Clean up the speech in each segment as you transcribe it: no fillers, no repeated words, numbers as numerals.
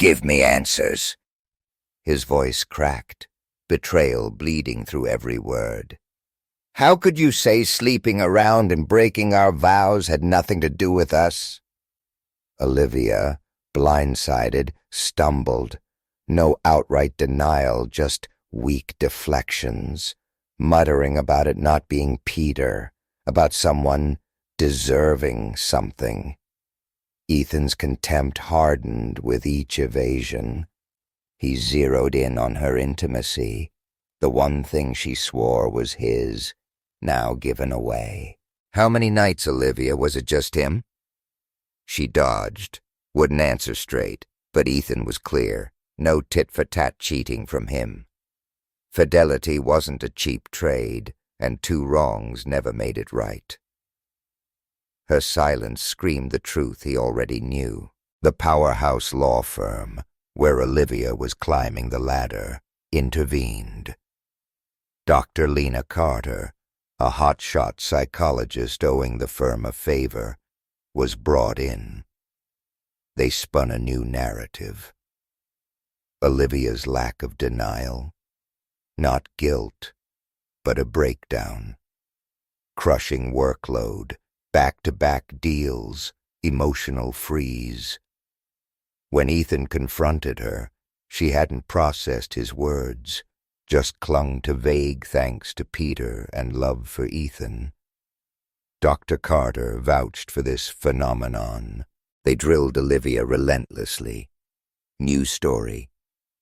Give me answers." His voice cracked, betrayal bleeding through every word. "How could you say sleeping around and breaking our vows had nothing to do with us?" Olivia, blindsided, stumbled. No outright denial, just weak deflections, muttering about it not being Peter, about someone deserving something. Ethan's contempt hardened with each evasion. He zeroed in on her intimacy, the one thing she swore was his, now given away. How many nights, Olivia? Was it just him? She dodged, wouldn't answer straight, but Ethan was clear. No tit-for-tat cheating from him. Fidelity wasn't a cheap trade, and two wrongs never made it right. Her silence screamed the truth he already knew. The powerhouse law firm, where Olivia was climbing the ladder, intervened. Dr. Lena Carter, a hotshot psychologist owing the firm a favor, was brought in. They spun a new narrative. Olivia's lack of denial, not guilt, but a breakdown. Crushing workload, back-to-back deals, emotional freeze. When Ethan confronted her, she hadn't processed his words, just clung to vague thanks to Peter and love for Ethan. Dr. Carter vouched for this phenomenon. They drilled Olivia relentlessly. New story,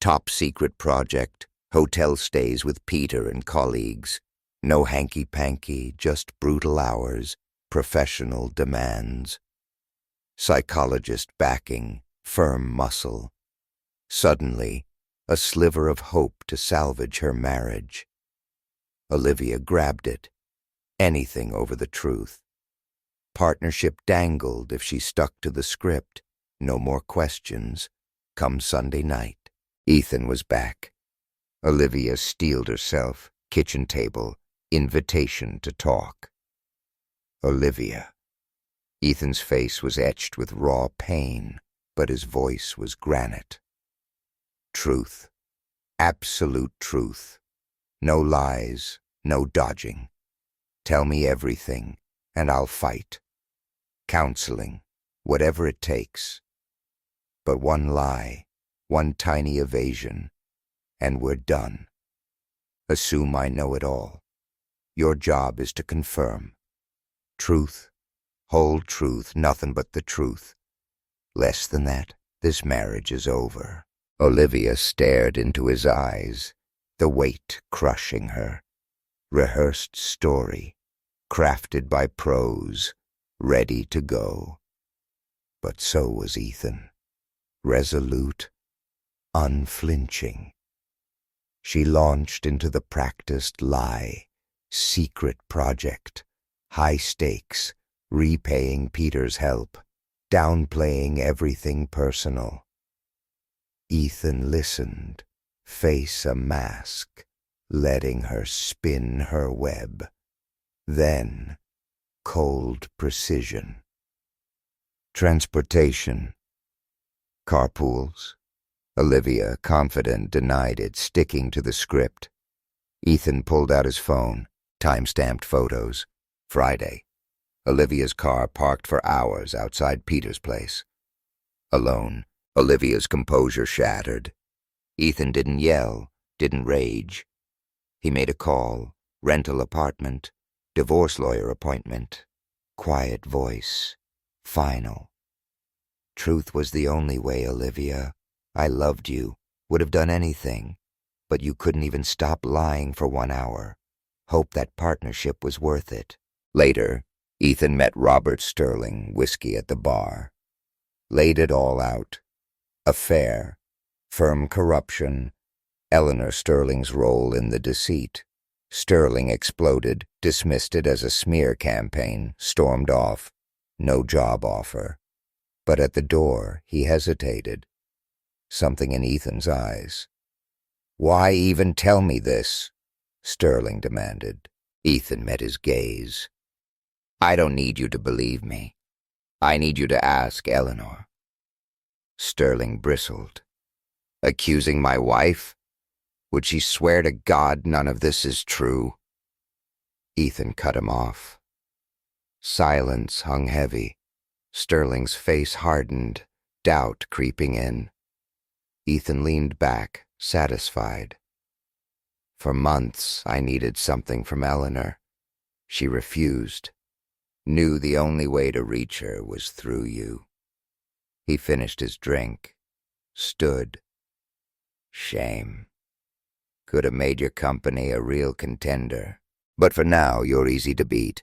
top-secret project, hotel stays with Peter and colleagues. No hanky-panky, just brutal hours, professional demands. Psychologist backing, firm muscle. Suddenly, a sliver of hope to salvage her marriage. Olivia grabbed it. Anything over the truth. Partnership dangled if she stuck to the script. No more questions. Come Sunday night. Ethan was back. Olivia steeled herself. Kitchen table. Invitation to talk. Olivia. Ethan's face was etched with raw pain, but his voice was granite. Truth. Absolute truth. No lies, no dodging. Tell me everything, and I'll fight. Counseling, whatever it takes. But one lie, one tiny evasion, and we're done. Assume I know it all. Your job is to confirm. Truth, whole truth, nothing but the truth. Less than that, this marriage is over. Olivia stared into his eyes, the weight crushing her. Rehearsed story, crafted by pros, ready to go. But so was Ethan, resolute, unflinching. She launched into the practiced lie, secret project, high stakes, repaying Peter's help, downplaying everything personal. Ethan listened, face a mask, letting her spin her web. Then, cold precision. Transportation. Carpools. Olivia, confident, denied it, sticking to the script. Ethan pulled out his phone, time-stamped photos. Friday. Olivia's car parked for hours outside Peter's place. Alone, Olivia's composure shattered. Ethan didn't yell, didn't rage. He made a call, rental apartment, divorce lawyer appointment. Quiet voice, final. Truth was the only way, Olivia. I loved you, would have done anything, but you couldn't even stop lying for 1 hour. Hope that partnership was worth it. Later, Ethan met Robert Sterling, whiskey at the bar. Laid it all out. Affair, firm corruption, Eleanor Sterling's role in the deceit. Sterling exploded, dismissed it as a smear campaign, stormed off. No job offer. But at the door, he hesitated. Something in Ethan's eyes. "Why even tell me this?" Sterling demanded. Ethan met his gaze. "I don't need you to believe me. I need you to ask Eleanor." Sterling bristled. Accusing my wife? Would she swear to God none of this is true? Ethan cut him off. Silence hung heavy. Sterling's face hardened, doubt creeping in. Ethan leaned back, satisfied. For months I needed something from Eleanor. She refused. Knew the only way to reach her was through you. He finished his drink. Stood. Shame. Could have made your company a real contender. But for now, you're easy to beat.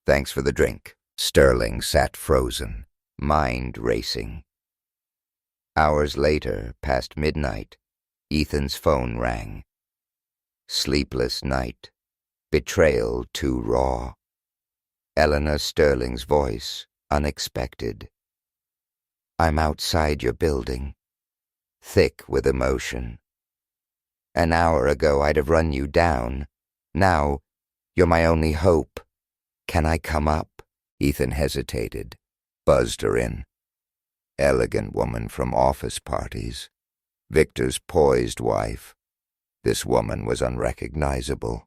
Thanks for the drink. Sterling sat frozen, mind racing. Hours later, past midnight, Ethan's phone rang. Sleepless night. Betrayal too raw. Eleanor Sterling's voice, unexpected. I'm outside your building, thick with emotion. An hour ago I'd have run you down. Now, you're my only hope. Can I come up? Ethan hesitated, buzzed her in. Elegant woman from office parties. Victor's poised wife. This woman was unrecognizable.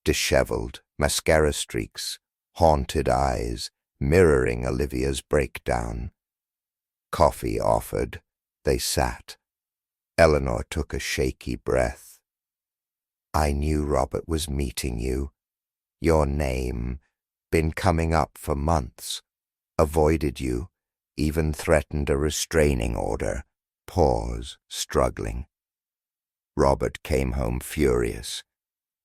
Disheveled, mascara streaks, haunted eyes, mirroring Olivia's breakdown. Coffee offered. They sat. Eleanor took a shaky breath. I knew Robert was meeting you. Your name, been coming up for months. Avoided you, even threatened a restraining order. Pause, struggling. Robert came home furious.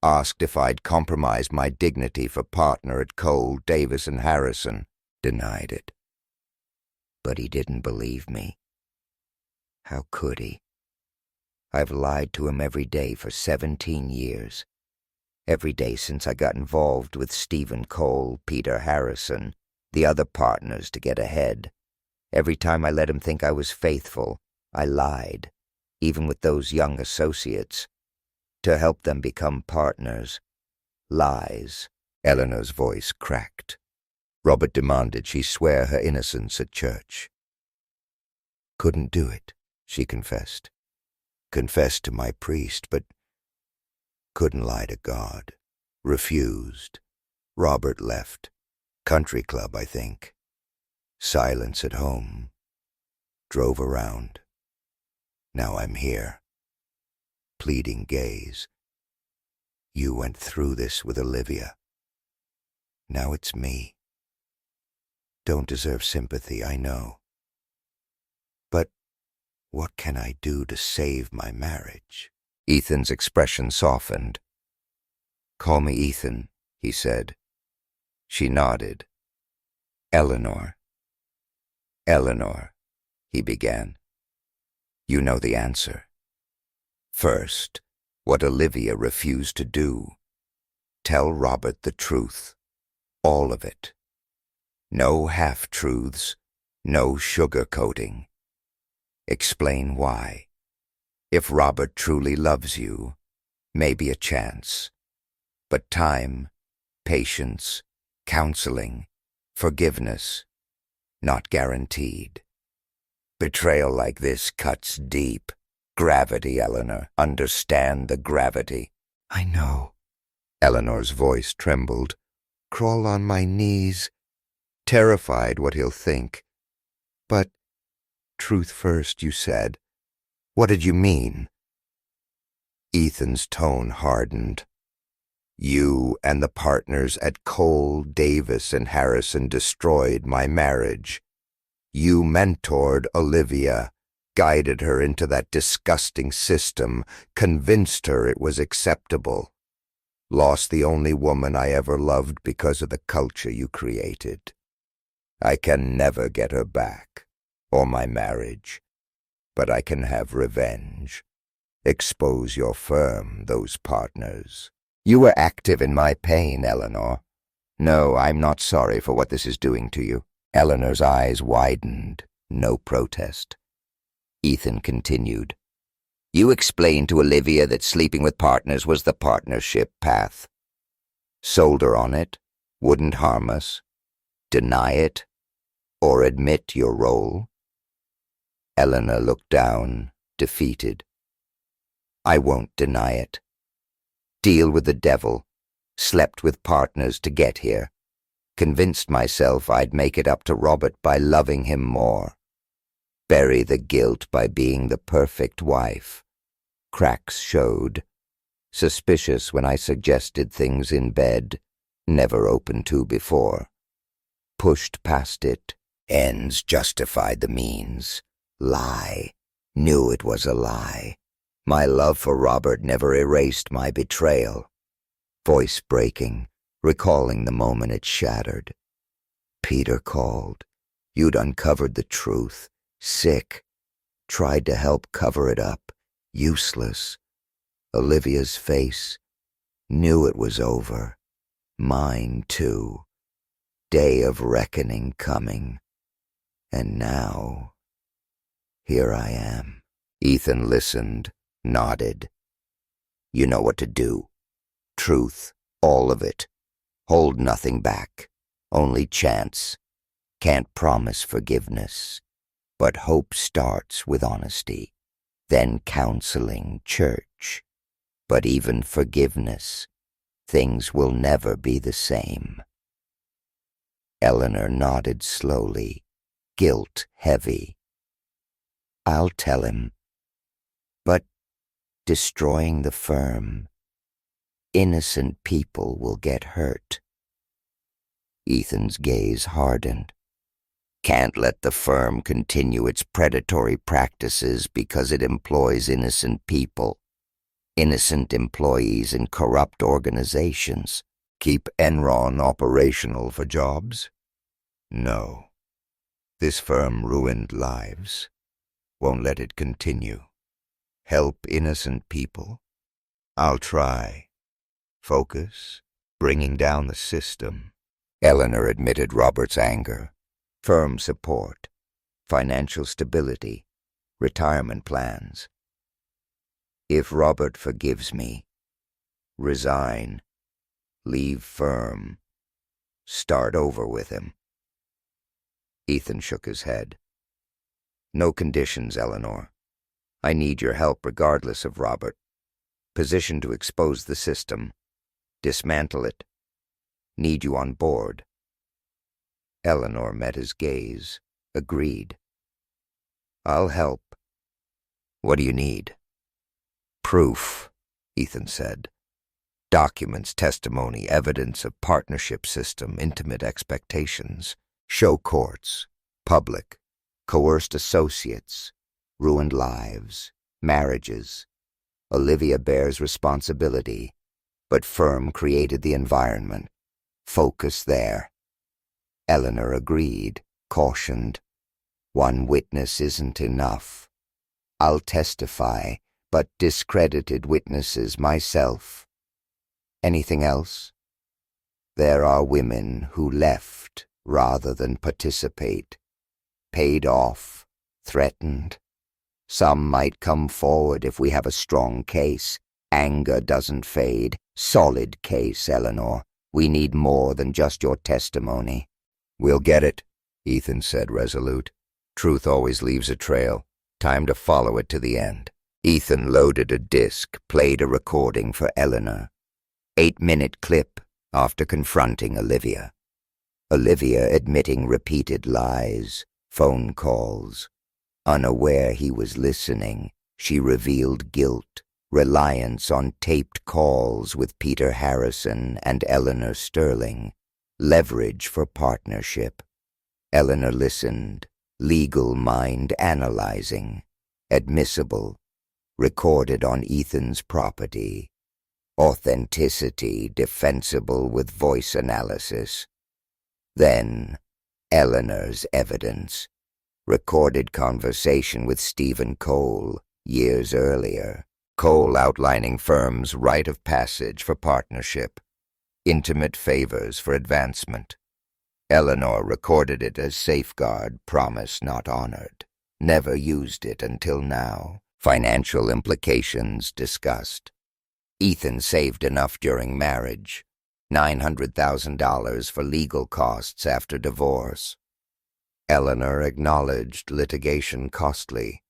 Asked if I'd compromised my dignity for partner at Cole, Davis, and Harrison. Denied it. But he didn't believe me. How could he? I've lied to him every day for 17 years. Every day since I got involved with Stephen Cole, Peter Harrison, the other partners to get ahead. Every time I let him think I was faithful, I lied, even with those young associates, to help them become partners. Lies. Eleanor's voice cracked. Robert demanded she swear her innocence at church. Couldn't do it, she confessed. Confessed to my priest, but couldn't lie to God. Refused. Robert left. Country club, I think. Silence at home. Drove around. Now I'm here. Pleading gaze. You went through this with Olivia. Now it's me. Don't deserve sympathy, I know. But what can I do to save my marriage? Ethan's expression softened. Call me Ethan, he said. She nodded. Eleanor. Eleanor, he began. You know the answer. First, what Olivia refused to do. Tell Robert the truth. All of it. No half-truths, no sugarcoating. Explain why. If Robert truly loves you, maybe a chance. But time, patience, counseling, forgiveness, not guaranteed. Betrayal like this cuts deep. Gravity, Eleanor. Understand the gravity. I know. Eleanor's voice trembled. Crawl on my knees. Terrified what he'll think. But, truth first, you said. What did you mean? Ethan's tone hardened. You and the partners at Cole, Davis, and Harrison destroyed my marriage. You mentored Olivia, guided her into that disgusting system, convinced her it was acceptable. Lost the only woman I ever loved because of the culture you created. I can never get her back, or my marriage, but I can have revenge. Expose your firm, those partners. You were active in my pain, Eleanor. No, I'm not sorry for what this is doing to you. Eleanor's eyes widened, no protest. Ethan continued. You explained to Olivia that sleeping with partners was the partnership path. Sold her on it, wouldn't harm us. Deny it, or admit your role. Eleanor looked down, defeated. I won't deny it. Deal with the devil, slept with partners to get here, convinced myself I'd make it up to Robert by loving him more. Bury the guilt by being the perfect wife. Cracks showed. Suspicious when I suggested things in bed, never open to before. Pushed past it. Ends justified the means. Lie. Knew it was a lie. My love for Robert never erased my betrayal. Voice breaking, recalling the moment it shattered. Peter called. You'd uncovered the truth. Sick. Tried to help cover it up. Useless. Olivia's face. Knew it was over. Mine, too. Day of reckoning coming. And now, here I am. Ethan listened, nodded. You know what to do. Truth, all of it. Hold nothing back. Only chance. Can't promise forgiveness. But hope starts with honesty. Then counseling, church. But even forgiveness. Things will never be the same. Eleanor nodded slowly, guilt heavy. I'll tell him. But destroying the firm, innocent people will get hurt. Ethan's gaze hardened. Can't let the firm continue its predatory practices because it employs innocent people, innocent employees in corrupt organizations. Keep Enron operational for jobs? No. This firm ruined lives. Won't let it continue. Help innocent people? I'll try. Focus, bringing down the system. Eleanor admitted Robert's anger. Firm support, financial stability, retirement plans. If Robert forgives me, resign, leave firm, start over with him. Ethan shook his head. No conditions, Eleanor. I need your help regardless of Robert. Position to expose the system, dismantle it. Need you on board. Eleanor met his gaze, agreed. I'll help. What do you need? Proof, Ethan said. Documents, testimony, evidence of partnership system, intimate expectations. Show courts, public, coerced associates, ruined lives, marriages. Olivia bears responsibility, but firm created the environment. Focus there. Eleanor agreed, cautioned. One witness isn't enough. I'll testify, but discredited witnesses myself. Anything else? There are women who left rather than participate, paid off, threatened. Some might come forward if we have a strong case. Anger doesn't fade. Solid case, Eleanor. We need more than just your testimony. We'll get it, Ethan said, resolute. Truth always leaves a trail. Time to follow it to the end. Ethan loaded a disc, played a recording for Eleanor. 8-minute clip after confronting Olivia. Olivia admitting repeated lies, phone calls. Unaware he was listening, she revealed guilt, reliance on taped calls with Peter Harrison and Eleanor Sterling, leverage for partnership. Eleanor listened, legal mind analyzing, admissible, recorded on Ethan's property, authenticity defensible with voice analysis. Then, Eleanor's evidence, recorded conversation with Stephen Cole years earlier. Cole outlining firm's rite of passage for partnership, intimate favors for advancement. Eleanor recorded it as safeguard, promise not honored. Never used it until now. Financial implications discussed. Ethan saved enough during marriage. $900,000 for legal costs after divorce. Eleanor acknowledged litigation costly,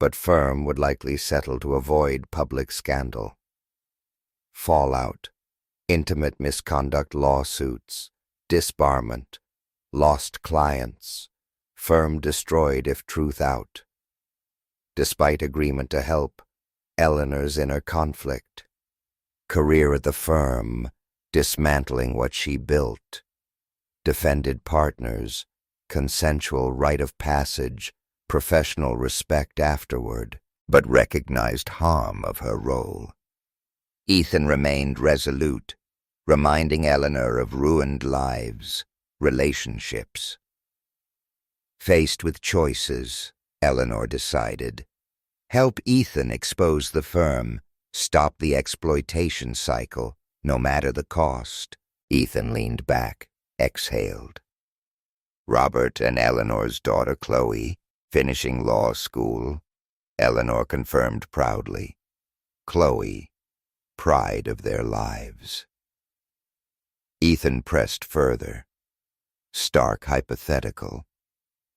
but firm would likely settle to avoid public scandal. Fallout, intimate misconduct lawsuits, disbarment, lost clients, firm destroyed if truth out. Despite agreement to help, Eleanor's inner conflict. Career at the firm, dismantling what she built. Defended partners, consensual rite of passage, professional respect afterward, but recognized harm of her role. Ethan remained resolute, reminding Eleanor of ruined lives, relationships. Faced with choices, Eleanor decided, help Ethan expose the firm, stop the exploitation cycle, no matter the cost. Ethan leaned back, exhaled. Robert and Eleanor's daughter Chloe, finishing law school, Eleanor confirmed proudly. Chloe, pride of their lives. Ethan pressed further. Stark hypothetical.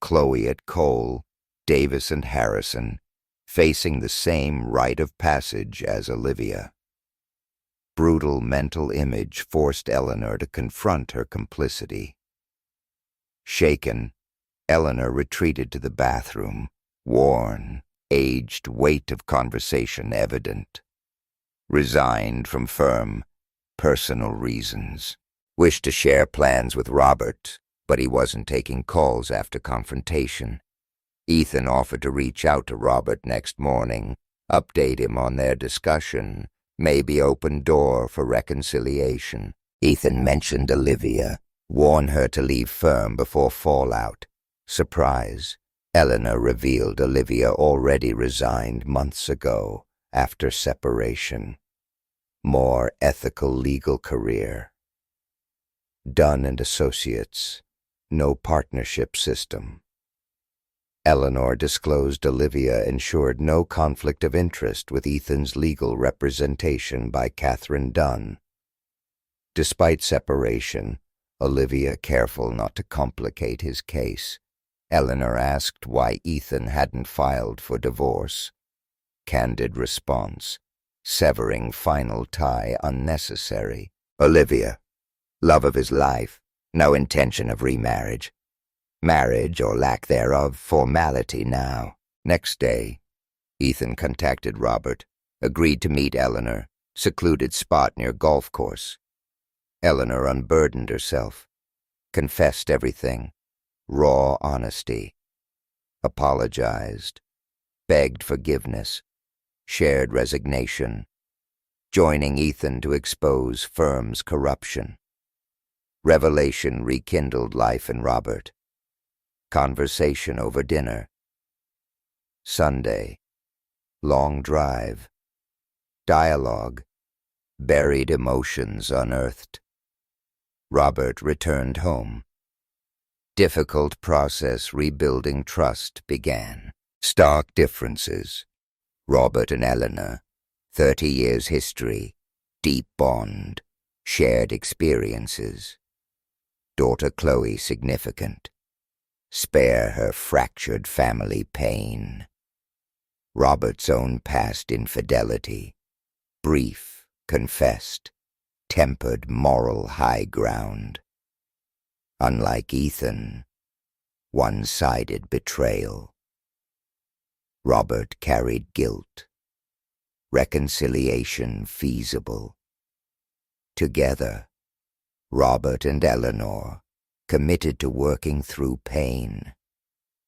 Chloe at Cole, Davis and Harrison, facing the same rite of passage as Olivia. Brutal mental image forced Eleanor to confront her complicity. Shaken, Eleanor retreated to the bathroom, worn, aged weight of conversation evident. Resigned from firm, personal reasons. Wished to share plans with Robert, but he wasn't taking calls after confrontation. Ethan offered to reach out to Robert next morning, update him on their discussion, maybe open door for reconciliation. Ethan mentioned Olivia, warn her to leave firm before fallout. Surprise, Eleanor revealed Olivia already resigned months ago after separation. More ethical legal career. Dunn and Associates, no partnership system. Eleanor disclosed Olivia ensured no conflict of interest with Ethan's legal representation by Catherine Dunn. Despite separation, Olivia careful not to complicate his case, Eleanor asked why Ethan hadn't filed for divorce. Candid response, severing final tie unnecessary. Olivia, love of his life, no intention of remarriage. Marriage, or lack thereof, formality now. Next day, Ethan contacted Robert, agreed to meet Eleanor, secluded spot near golf course. Eleanor unburdened herself, confessed everything, raw honesty, apologized, begged forgiveness, shared resignation, joining Ethan to expose firm's corruption. Revelation rekindled life in Robert. Conversation over dinner. Sunday. Long drive. Dialogue. Buried emotions unearthed. Robert returned home. Difficult process rebuilding trust began. Stark differences. Robert and Eleanor, 30 years history, deep bond, shared experiences. Daughter Chloe significant. Spare her fractured family pain. Robert's own past infidelity. Brief, confessed, tempered moral high ground. Unlike Ethan, one-sided betrayal. Robert carried guilt. Reconciliation feasible. Together, Robert and Eleanor, committed to working through pain.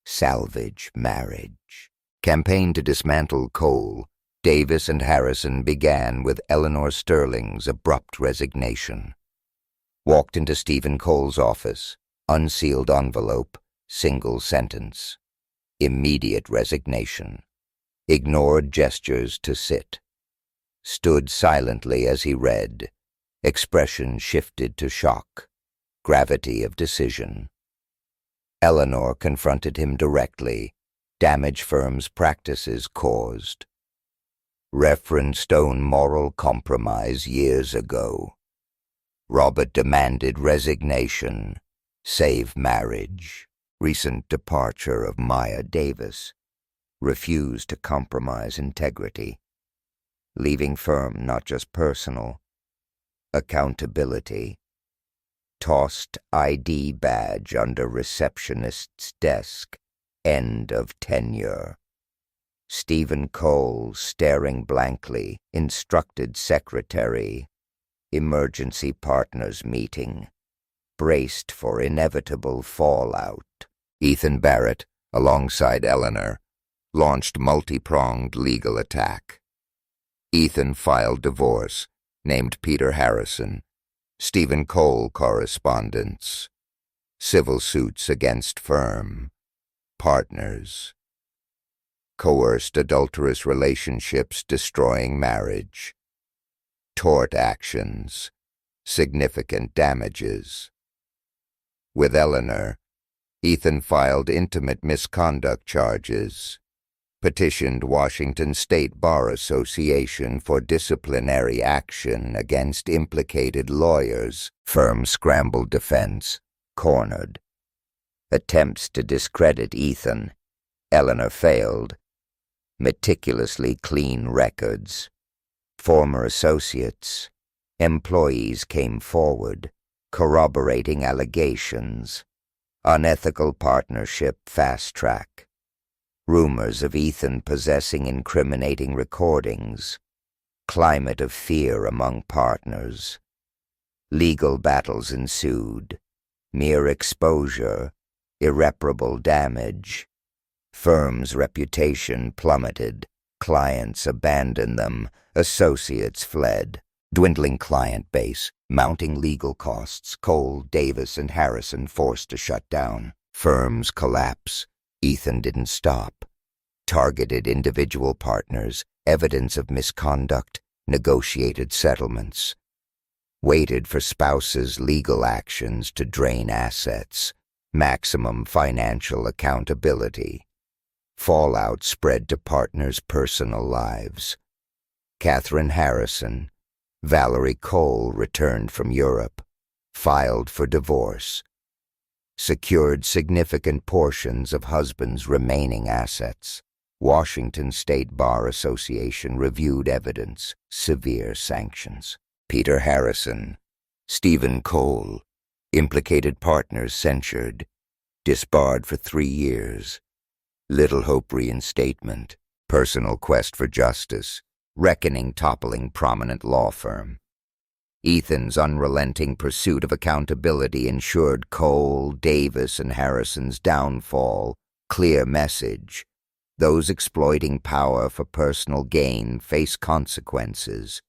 Salvage marriage. Campaign to dismantle Cole, Davis and Harrison began with Eleanor Sterling's abrupt resignation. Walked into Stephen Cole's office, unsealed envelope, single sentence. Immediate resignation. Ignored gestures to sit. Stood silently as he read. Expression shifted to shock. Gravity of decision. Eleanor confronted him directly. Damage firm's practices caused. Referenced own moral compromise years ago. Robert demanded resignation. Save marriage. Recent departure of Maya Davis. refused to compromise integrity, leaving firm not just personal accountability. Tossed ID badge under receptionist's desk. End of tenure. Stephen Cole, staring blankly, instructed secretary. Emergency partners meeting. Braced for inevitable fallout. Ethan Barrett, alongside Eleanor, launched multi-pronged legal attack. Ethan filed divorce, named Peter Harrison. Stephen Cole correspondence. Civil suits against firm. Partners. Coerced adulterous relationships destroying marriage. Tort actions. Significant damages. With Eleanor, Ethan filed intimate misconduct charges. Petitioned Washington State Bar Association for disciplinary action against implicated lawyers. Firm scrambled defense. Cornered. Attempts to discredit Ethan. Eleanor failed. Meticulously clean records. Former associates. Employees came forward, corroborating allegations. Unethical partnership fast-track. Rumors of Ethan possessing incriminating recordings. Climate of fear among partners. Legal battles ensued. Mere exposure. Irreparable damage. Firm's reputation plummeted. Clients abandoned them. Associates fled. Dwindling client base. Mounting legal costs. Cole, Davis, and Harrison forced to shut down. Firm's collapse. Ethan didn't stop. Targeted individual partners, evidence of misconduct, negotiated settlements. Waited for spouses' legal actions to drain assets. Maximum financial accountability. Fallout spread to partners' personal lives. Catherine Harrison, Valerie Cole returned from Europe, filed for divorce. Secured significant portions of husband's remaining assets. Washington State Bar Association reviewed evidence, severe sanctions. Peter Harrison, Stephen Cole, implicated partners censured, disbarred for 3 years. Little hope reinstatement, personal quest for justice, reckoning toppling prominent law firm. Ethan's unrelenting pursuit of accountability ensured Cole, Davis, and Harrison's downfall. Clear message. Those exploiting power for personal gain face consequences.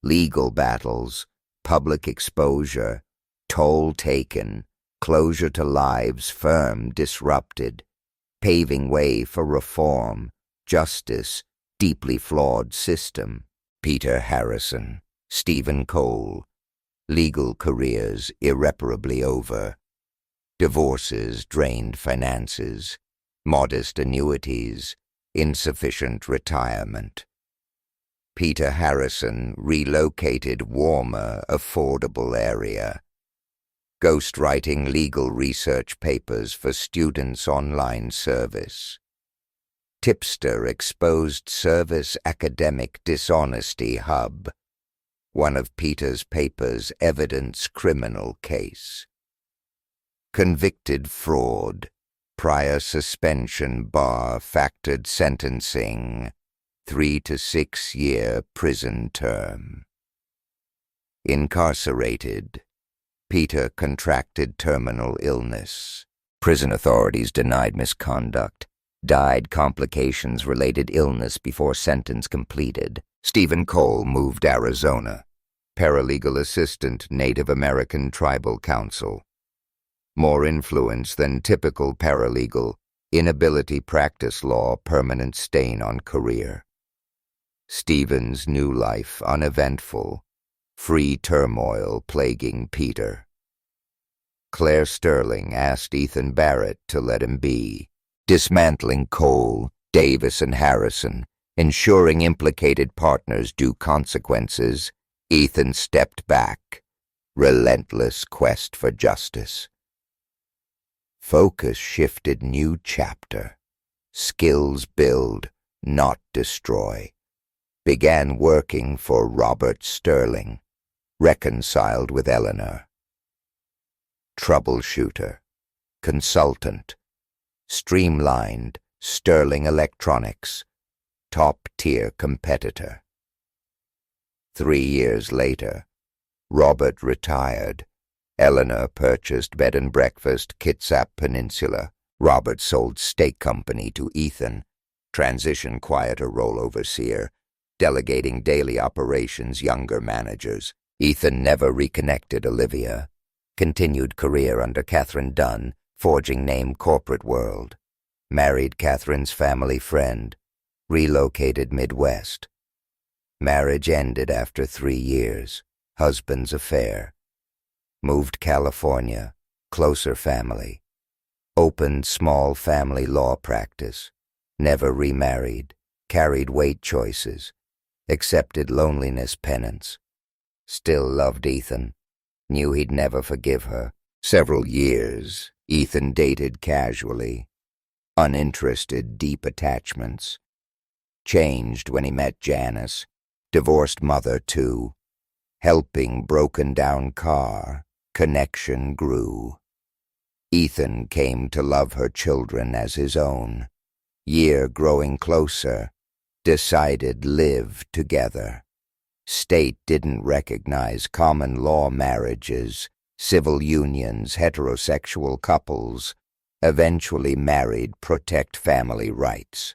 Legal battles, public exposure, toll taken, closure to lives firm disrupted, paving way for reform, justice, deeply flawed system. Peter Harrison, Stephen Cole, legal careers irreparably over. Divorces drained finances, modest annuities, insufficient retirement. Peter Harrison relocated warmer, affordable area. Ghostwriting legal research papers for students' online service. Tipster exposed service academic dishonesty hub. One of Peter's papers evidence criminal case. Convicted fraud. Prior suspension bar factored sentencing. 3 to 6 year prison term. Incarcerated. Peter contracted terminal illness. Prison authorities denied misconduct. Died complications-related illness before sentence completed. Stephen Cole moved Arizona. Paralegal assistant, Native American Tribal Council. More influence than typical paralegal. Inability practice law, permanent stain on career. Stephen's new life uneventful. Free turmoil plaguing Peter. Claire Sterling asked Ethan Barrett to let him be. Dismantling Cole, Davis, and Harrison, ensuring implicated partners due consequences, Ethan stepped back. Relentless quest for justice. Focus shifted new chapter. skills build, not destroy. Began working for Robert Sterling, reconciled with Eleanor. Troubleshooter, consultant, streamlined Sterling Electronics, top-tier competitor. 3 years later, Robert retired. Eleanor purchased bed and breakfast Kitsap Peninsula. Robert sold steak company to Ethan, transition quieter role overseer, delegating daily operations younger managers. Ethan never reconnected Olivia, continued career under Catherine Dunn, forging name corporate world, married Catherine's family friend, relocated Midwest. Marriage ended after 3 years, husband's affair. Moved California, closer family. Opened small family law practice. Never remarried. Carried weight choices. Accepted loneliness penance. Still loved Ethan. Knew he'd never forgive her. Several years, Ethan dated casually. Uninterested, deep attachments. Changed when he met Janice. Divorced mother, too. Helping broken-down car. Connection grew. Ethan came to love her children as his own. Year growing closer. Decided live together. State didn't recognize common law marriages, civil unions, heterosexual couples. Eventually married, protect family rights.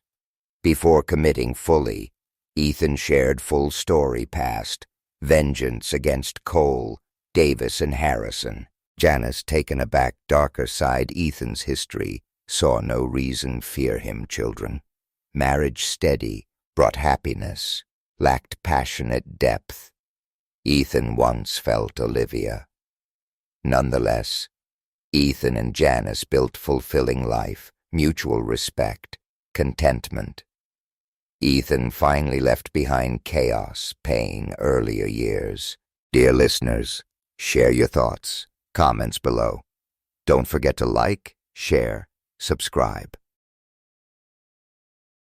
Before committing fully, Ethan shared full story past, vengeance against Cole, Davis, and Harrison. Janice, taken aback, darker side Ethan's history, saw no reason fear him, children. Marriage steady, brought happiness, lacked passionate depth. Ethan once felt Olivia. Nonetheless, Ethan and Janice built fulfilling life, mutual respect, contentment. Ethan finally left behind chaos, pain, earlier years. Dear listeners, share your thoughts, comments below. Don't forget to like, share, subscribe.